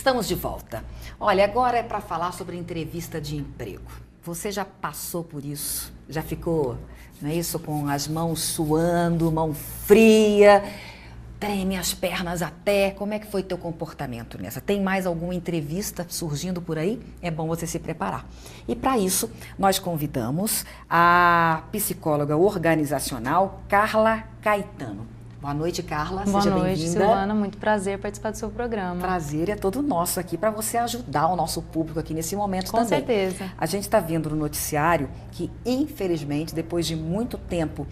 Estamos de volta. Olha, agora é para falar sobre entrevista de emprego. Você já passou por isso? Já ficou, não é isso, com as mãos suando, mão fria, treme as pernas até? Como é que foi teu comportamento nessa? Tem mais alguma entrevista surgindo por aí? É bom você se preparar. E para isso, nós convidamos a psicóloga organizacional Carla Caetano. Boa noite, Carla. Boa Seja noite, bem-vinda. Silvana. Muito prazer participar do seu programa. Prazer é todo nosso aqui para você ajudar o nosso público aqui nesse momento também. Com certeza. A gente está vendo no noticiário que, infelizmente, depois de muito tempo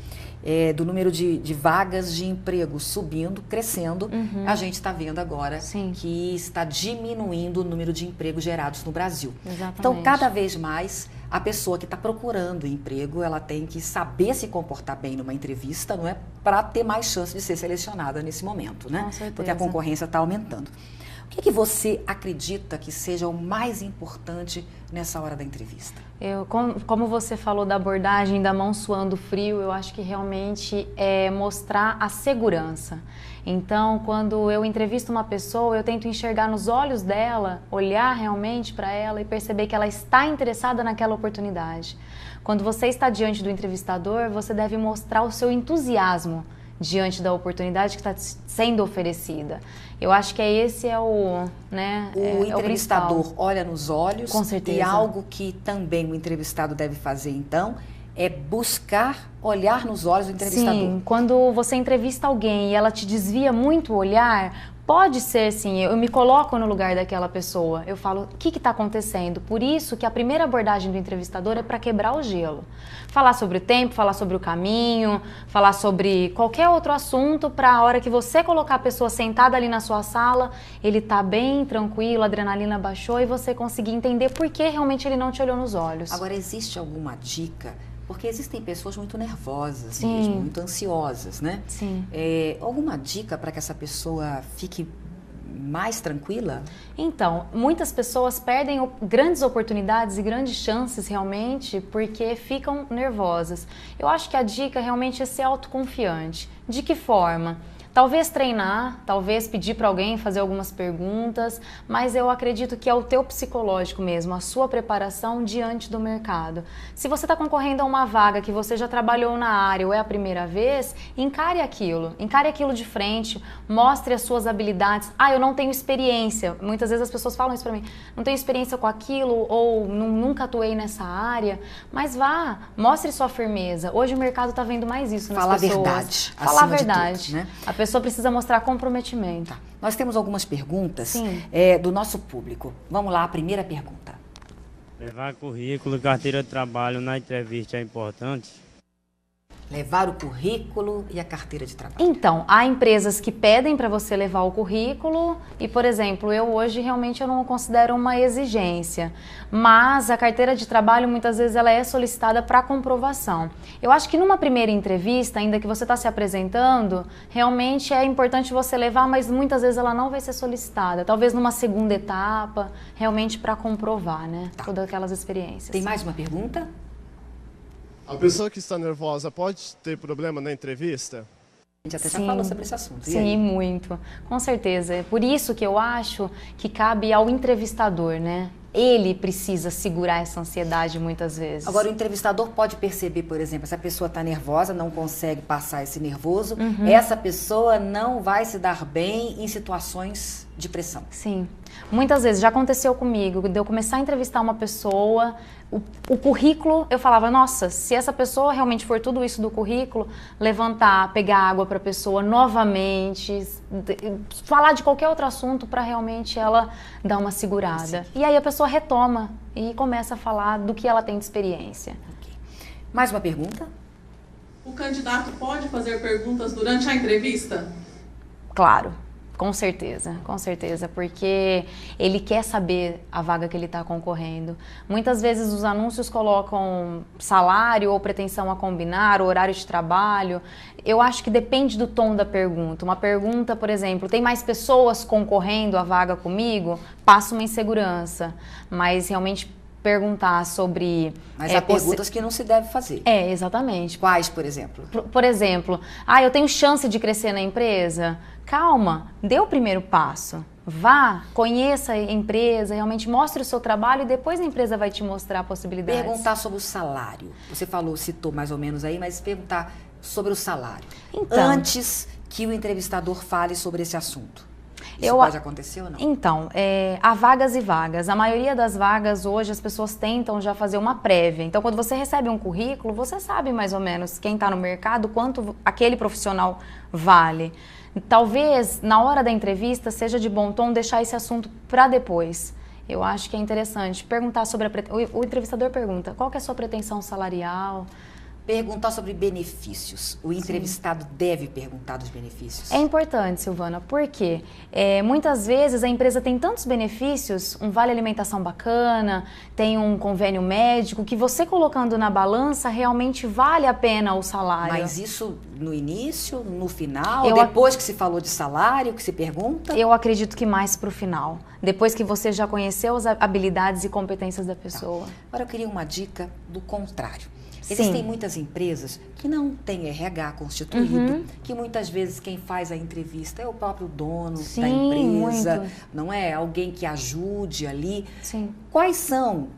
do número de vagas de emprego subindo, crescendo, a gente está vendo agora que está diminuindo o número de empregos gerados no Brasil. Exatamente. Então, cada vez mais, a pessoa que está procurando emprego, ela tem que saber se comportar bem numa entrevista, não é? Para ter mais chance de ser selecionada nesse momento, né? Com certeza. Porque a concorrência está aumentando. O que você acredita que seja o mais importante nessa hora da entrevista? Como você falou da abordagem da mão suando frio, eu acho que realmente é mostrar a segurança. Então, quando eu entrevisto uma pessoa, eu tento enxergar nos olhos dela, olhar realmente para ela e perceber que ela está interessada naquela oportunidade. Quando você está diante do entrevistador, você deve mostrar o seu entusiasmo diante da oportunidade que está sendo oferecida. Eu acho que esse é o entrevistador olha nos olhos. Com certeza. E algo que também o entrevistado deve fazer, então, é buscar olhar nos olhos do entrevistador. Sim, quando você entrevista alguém e ela te desvia muito o olhar, pode ser, sim, eu me coloco no lugar daquela pessoa. Eu falo, o que está acontecendo? Por isso que a primeira abordagem do entrevistador é para quebrar o gelo. Falar sobre o tempo, falar sobre o caminho, falar sobre qualquer outro assunto, para a hora que você colocar a pessoa sentada ali na sua sala, ele tá bem tranquilo, a adrenalina baixou e você conseguir entender por que realmente ele não te olhou nos olhos. Agora, existe alguma dica? Porque existem pessoas muito nervosas Sim. mesmo, muito ansiosas, né? Sim. Alguma dica para que essa pessoa fique mais tranquila? Então, muitas pessoas perdem grandes oportunidades e grandes chances realmente porque ficam nervosas. Eu acho que a dica realmente é ser autoconfiante. De que forma? Talvez treinar, talvez pedir para alguém fazer algumas perguntas, mas eu acredito que é o teu psicológico mesmo, a sua preparação diante do mercado. Se você está concorrendo a uma vaga que você já trabalhou na área ou é a primeira vez, encare aquilo de frente, mostre as suas habilidades. Eu não tenho experiência. Muitas vezes as pessoas falam isso para mim, não tenho experiência com aquilo ou nunca atuei nessa área, mas vá, mostre sua firmeza. Hoje o mercado está vendo mais isso nas pessoas. Falar a verdade. Falar a verdade. Tudo, né? A pessoa precisa mostrar comprometimento. Tá. Nós temos algumas perguntas do nosso público. Vamos lá, a primeira pergunta. Levar currículo e carteira de trabalho na entrevista é importante? Levar o currículo e a carteira de trabalho. Então, há empresas que pedem para você levar o currículo e, por exemplo, eu hoje realmente eu não considero uma exigência, mas a carteira de trabalho muitas vezes ela é solicitada para comprovação. Eu acho que numa primeira entrevista, ainda que você está se apresentando, realmente é importante você levar, mas muitas vezes ela não vai ser solicitada. Talvez numa segunda etapa, realmente para comprovar, né? Tá. Todas aquelas experiências. Tem mais uma pergunta? A pessoa que está nervosa pode ter problema na entrevista? A gente até já falou sobre esse assunto. E Sim, aí? muito. Com certeza. É por isso que eu acho que cabe ao entrevistador, né? Ele precisa segurar essa ansiedade muitas vezes. Agora, o entrevistador pode perceber, por exemplo, se a pessoa está nervosa, não consegue passar esse nervoso, essa pessoa não vai se dar bem em situações de pressão. Sim. Muitas vezes, já aconteceu comigo, de eu começar a entrevistar uma pessoa, o currículo, eu falava, nossa, se essa pessoa realmente for tudo isso do currículo, levantar, pegar água para a pessoa novamente, falar de qualquer outro assunto para realmente ela dar uma segurada. E aí a pessoa retoma e começa a falar do que ela tem de experiência. Okay. Mais uma pergunta? O candidato pode fazer perguntas durante a entrevista? Claro. Com certeza, porque ele quer saber a vaga que ele está concorrendo. Muitas vezes os anúncios colocam salário ou pretensão a combinar, horário de trabalho. Eu acho que depende do tom da pergunta. Uma pergunta, por exemplo, tem mais pessoas concorrendo à vaga comigo? Passa uma insegurança, mas realmente perguntar sobre... Mas há perguntas que não se deve fazer. Exatamente. Quais, por exemplo? Por exemplo, eu tenho chance de crescer na empresa? Calma, dê o primeiro passo. Vá, conheça a empresa, realmente mostre o seu trabalho e depois a empresa vai te mostrar possibilidades. Perguntar sobre o salário. Você citou mais ou menos aí, mas perguntar sobre o salário. Então, antes que o entrevistador fale sobre esse assunto. Isso pode acontecer ou não? Então, há vagas e vagas. A maioria das vagas hoje as pessoas tentam já fazer uma prévia. Então, quando você recebe um currículo, você sabe mais ou menos quem está no mercado, quanto aquele profissional vale. Talvez, na hora da entrevista, seja de bom tom deixar esse assunto para depois. Eu acho que é interessante perguntar sobre o entrevistador pergunta, qual que é a sua pretensão salarial? Perguntar sobre benefícios. O entrevistado deve perguntar dos benefícios. É importante, Silvana, porque muitas vezes a empresa tem tantos benefícios, um vale alimentação bacana, tem um convênio médico, que você colocando na balança realmente vale a pena o salário. Mas isso no início, no final, depois que se falou de salário, que se pergunta? Eu acredito que mais para o final. Depois que você já conheceu as habilidades e competências da pessoa. Tá. Agora eu queria uma dica do contrário. Existem muitas empresas que não têm RH constituído, que muitas vezes quem faz a entrevista é o próprio dono da empresa, não é? Alguém que ajude ali. Sim. Quais são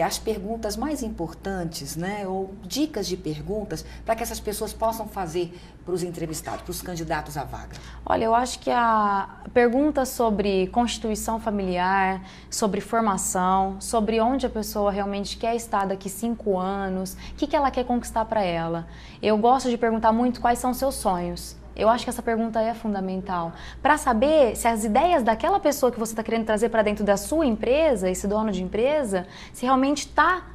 as perguntas mais importantes, né? Ou dicas de perguntas para que essas pessoas possam fazer para os entrevistados, para os candidatos à vaga? Olha, eu acho que a pergunta sobre constituição familiar, sobre formação, sobre onde a pessoa realmente quer estar daqui 5 anos, o que ela quer conquistar para ela. Eu gosto de perguntar muito quais são seus sonhos. Eu acho que essa pergunta é fundamental para saber se as ideias daquela pessoa que você está querendo trazer para dentro da sua empresa, esse dono de empresa, se realmente está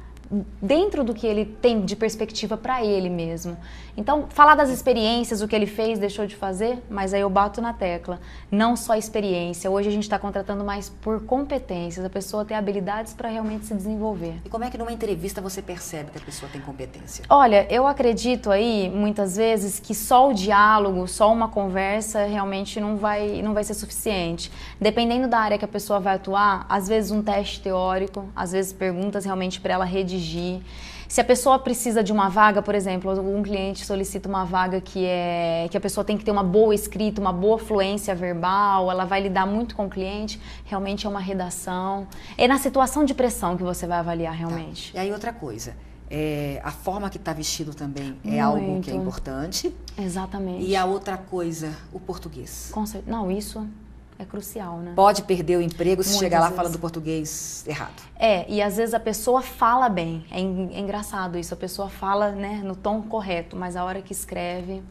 dentro do que ele tem de perspectiva para ele mesmo. Então, falar das experiências, o que ele fez, deixou de fazer, mas aí eu bato na tecla. Não só experiência. Hoje a gente está contratando mais por competências. A pessoa tem habilidades para realmente se desenvolver. E como é que numa entrevista você percebe que a pessoa tem competência? Olha, eu acredito aí, muitas vezes, que só o diálogo, só uma conversa realmente não vai ser suficiente. Dependendo da área que a pessoa vai atuar, às vezes um teste teórico, às vezes perguntas realmente para ela redigir. Se a pessoa precisa de uma vaga, por exemplo, um cliente solicita uma vaga que a pessoa tem que ter uma boa escrita, uma boa fluência verbal, ela vai lidar muito com o cliente, realmente é uma redação. É na situação de pressão que você vai avaliar realmente. Tá. E aí outra coisa, a forma que está vestido também é algo que é importante. Exatamente. E a outra coisa, o português. Não, isso é crucial, né? Pode perder o emprego se chegar lá vezes falando português errado. E às vezes a pessoa fala bem. É engraçado isso, a pessoa fala, né, no tom correto, mas a hora que escreve...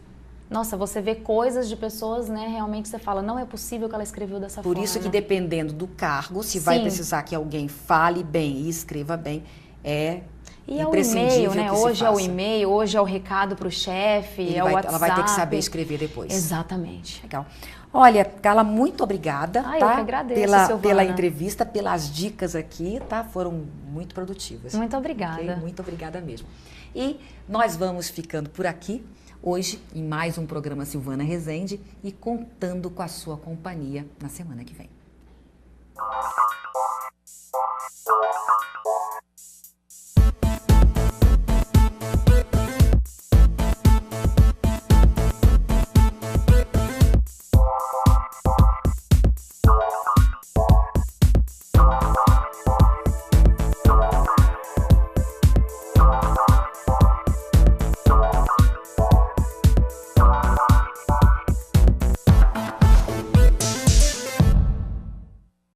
Nossa, você vê coisas de pessoas, né, realmente você fala, não é possível que ela escreveu dessa forma. Por isso que dependendo do cargo, se vai precisar que alguém fale bem e escreva bem, e é o e-mail, né? Hoje é o e-mail, hoje é o recado para o chefe, é o WhatsApp. Ela vai ter que saber escrever depois. Exatamente. Legal. Olha, Carla, muito obrigada, eu que agradeço, pela entrevista, pelas dicas aqui, tá? Foram muito produtivas. Muito obrigada. Okay? Muito obrigada mesmo. E nós vamos ficando por aqui, hoje, em mais um programa Silvana Rezende e contando com a sua companhia na semana que vem.